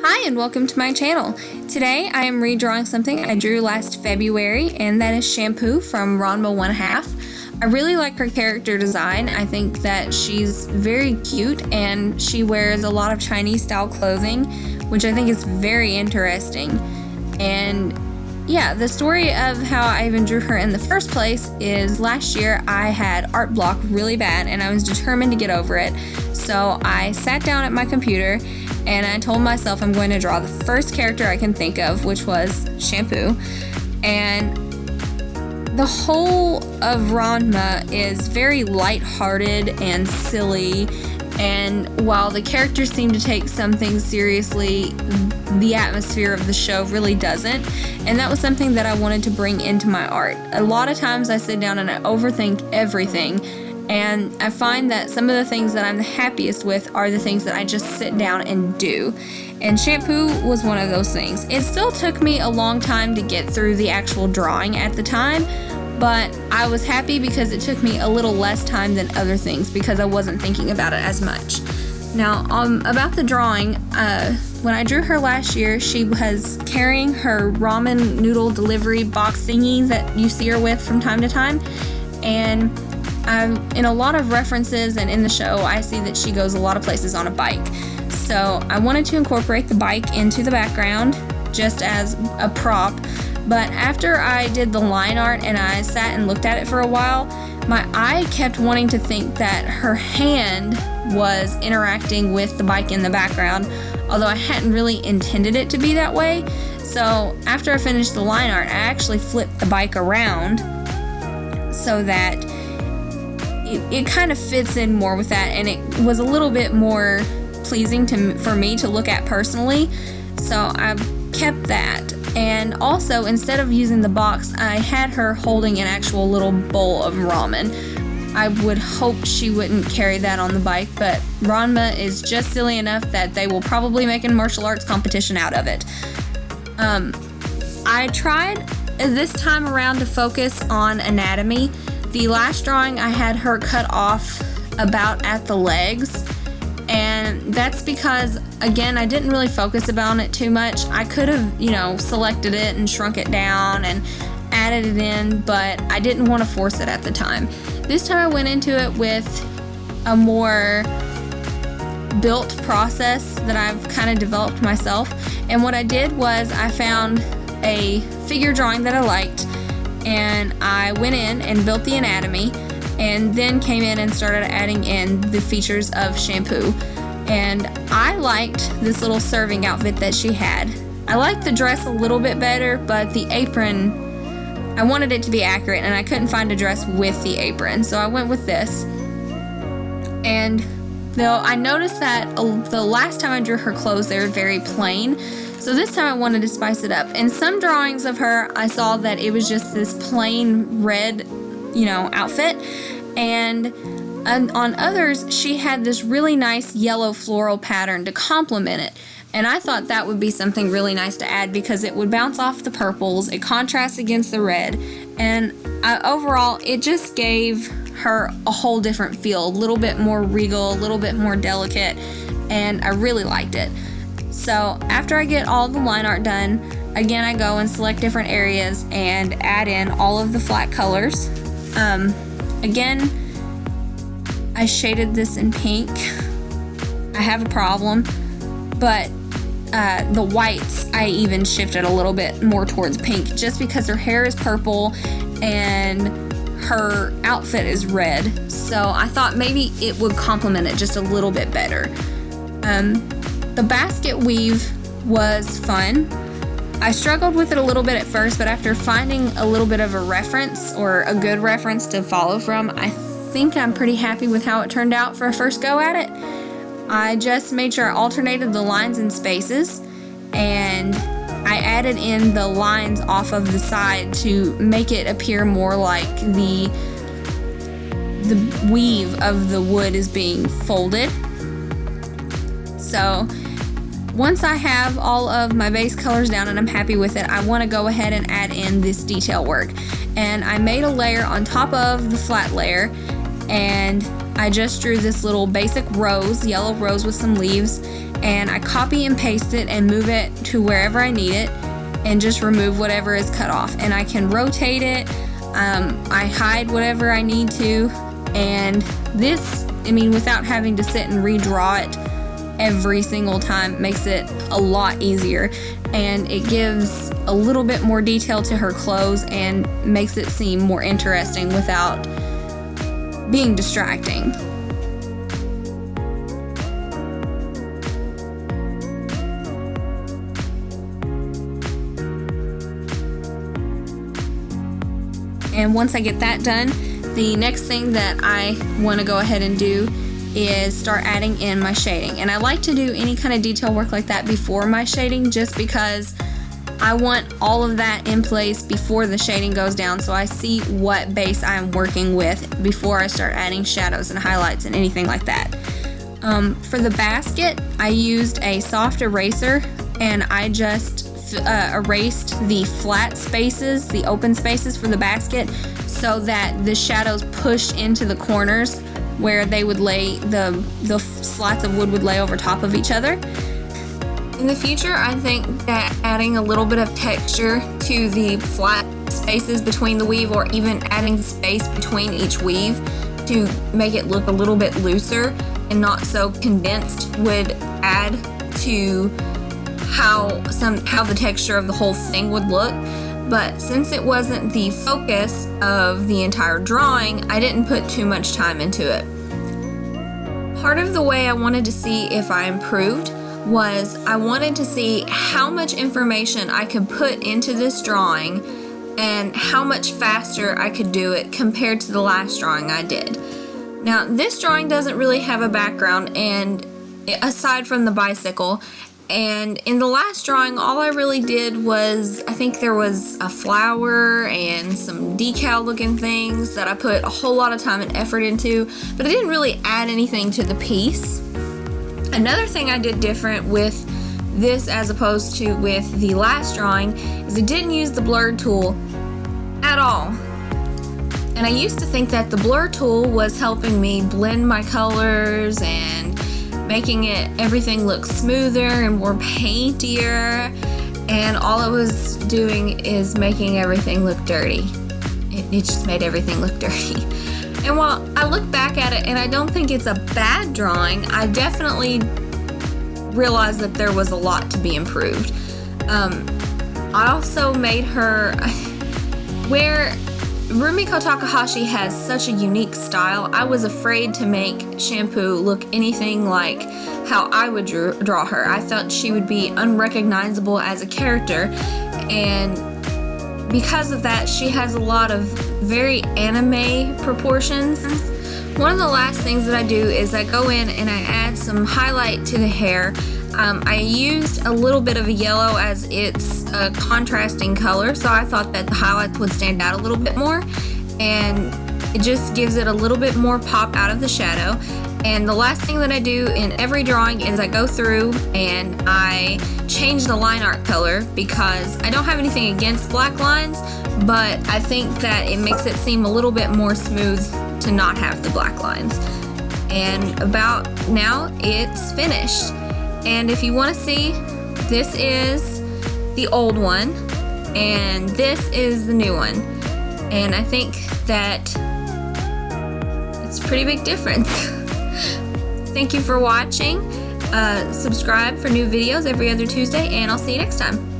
Hi and welcome to my channel. Today I am redrawing something I drew last February, and that is Shampoo from Ranma 1/2. I really like her character design. I think that she's very cute and she wears a lot of Chinese style clothing, which I think is very interesting. And yeah, the story of how I even drew her in the first place is last year I had art block really bad and I was determined to get over it. So I sat down at my computer and I told myself I'm going to draw the first character I can think of, which was Shampoo. And the whole of Ranma is very lighthearted and silly, and while the characters seem to take some things seriously, the atmosphere of the show really doesn't, and that was something that I wanted to bring into my art. A lot of times I sit down and I overthink everything, and I find that some of the things that I'm the happiest with are the things that I just sit down and do. And Shampoo was one of those things. It still took me a long time to get through the actual drawing at the time, but I was happy because it took me a little less time than other things because I wasn't thinking about it as much. Now, about the drawing, when I drew her last year, she was carrying her ramen noodle delivery box thingy that you see her with from time to time, and in a lot of references and in the show, I see that she goes a lot of places on a bike. So I wanted to incorporate the bike into the background just as a prop. But after I did the line art and I sat and looked at it for a while, my eye kept wanting to think that her hand was interacting with the bike in the background, although I hadn't really intended it to be that way. So after I finished the line art, I actually flipped the bike around so that it kind of fits in more with that, and it was a little bit more pleasing for me to look at personally, so I kept that. And also, instead of using the box, I had her holding an actual little bowl of ramen. I would hope she wouldn't carry that on the bike, but Ranma is just silly enough that they will probably make a martial arts competition out of it. I tried this time around to focus on anatomy. The last drawing I had her cut off about at the legs, and that's because, again, I didn't really focus on it too much. I could have, selected it and shrunk it down and added it in, but I didn't want to force it at the time. This time I went into it with a more built process that I've kind of developed myself, and what I did was I found a figure drawing that I liked, and I went in and built the anatomy and then came in and started adding in the features of Shampoo. And I liked this little serving outfit that she had. I liked the dress a little bit better, but the apron, I wanted it to be accurate and I couldn't find a dress with the apron, so I went with this. And though I noticed that the last time I drew her clothes, they were very plain, so this time I wanted to spice it up. In some drawings of her, I saw that it was just this plain red, outfit. And on others, she had this really nice yellow floral pattern to complement it. And I thought that would be something really nice to add because it would bounce off the purples, it contrasts against the red, and overall, it just gave her a whole different feel, a little bit more regal, a little bit more delicate, and I really liked it. So after I get all the line art done, again I go and select different areas and add in all of the flat colors. Again, I shaded this in pink. I have a problem, but the whites I even shifted a little bit more towards pink just because her hair is purple and her outfit is red, so I thought maybe it would complement it just a little bit better. The basket weave was fun. I struggled with it a little bit at first, but after finding a little bit of a reference, or a good reference to follow from, I think I'm pretty happy with how it turned out for a first go at it. I just made sure I alternated the lines and spaces, and I added in the lines off of the side to make it appear more like the weave of the wood is being folded. So once I have all of my base colors down and I'm happy with it, I want to go ahead and add in this detail work. And I made a layer on top of the flat layer, and I just drew this little basic rose, yellow rose with some leaves, and I copy and paste it and move it to wherever I need it and just remove whatever is cut off. And I can rotate it, I hide whatever I need to, and this, I mean, without having to sit and redraw it every single time, makes it a lot easier, and it gives a little bit more detail to her clothes and makes it seem more interesting without being distracting. And once I get that done, the next thing that I want to go ahead and do is start adding in my shading. And I like to do any kind of detail work like that before my shading, just because I want all of that in place before the shading goes down, so I see what base I'm working with before I start adding shadows and highlights and anything like that. For the basket, I used a soft eraser, and I just erased the flat spaces, the open spaces for the basket, so that the shadows pushed into the corners where they would lay, the slats of wood would lay over top of each other. In the future, I think that adding a little bit of texture to the flat spaces between the weave, or even adding the space between each weave to make it look a little bit looser and not so condensed, would add to how the texture of the whole thing would look. But since it wasn't the focus of the entire drawing, I didn't put too much time into it. Part of the way I wanted to see if I improved was I wanted to see how much information I could put into this drawing and how much faster I could do it compared to the last drawing I did. Now, this drawing doesn't really have a background, and aside from the bicycle, and in the last drawing, all I really did was, I think there was a flower and some decal looking things that I put a whole lot of time and effort into, but I didn't really add anything to the piece. Another thing I did different with this as opposed to with the last drawing is I didn't use the blur tool at all. And I used to think that the blur tool was helping me blend my colors and making everything look smoother and more paintier, and all it was doing is making everything look dirty. It just made everything look dirty. And while I look back at it and I don't think it's a bad drawing, I definitely realized that there was a lot to be improved. I also made her, where Rumiko Takahashi has such a unique style, I was afraid to make Shampoo look anything like how I would draw her. I thought she would be unrecognizable as a character, and because of that, she has a lot of very anime proportions. One of the last things that I do is I go in and I add some highlight to the hair. I used a little bit of a yellow as it's a contrasting color, so I thought that the highlights would stand out a little bit more, and it just gives it a little bit more pop out of the shadow. And the last thing that I do in every drawing is I go through and I change the line art color, because I don't have anything against black lines, but I think that it makes it seem a little bit more smooth to not have the black lines. And about now it's finished. And if you want to see, this is the old one and this is the new one, and I think that it's a pretty big difference. Thank you for watching. Subscribe for new videos every other Tuesday, and I'll see you next time.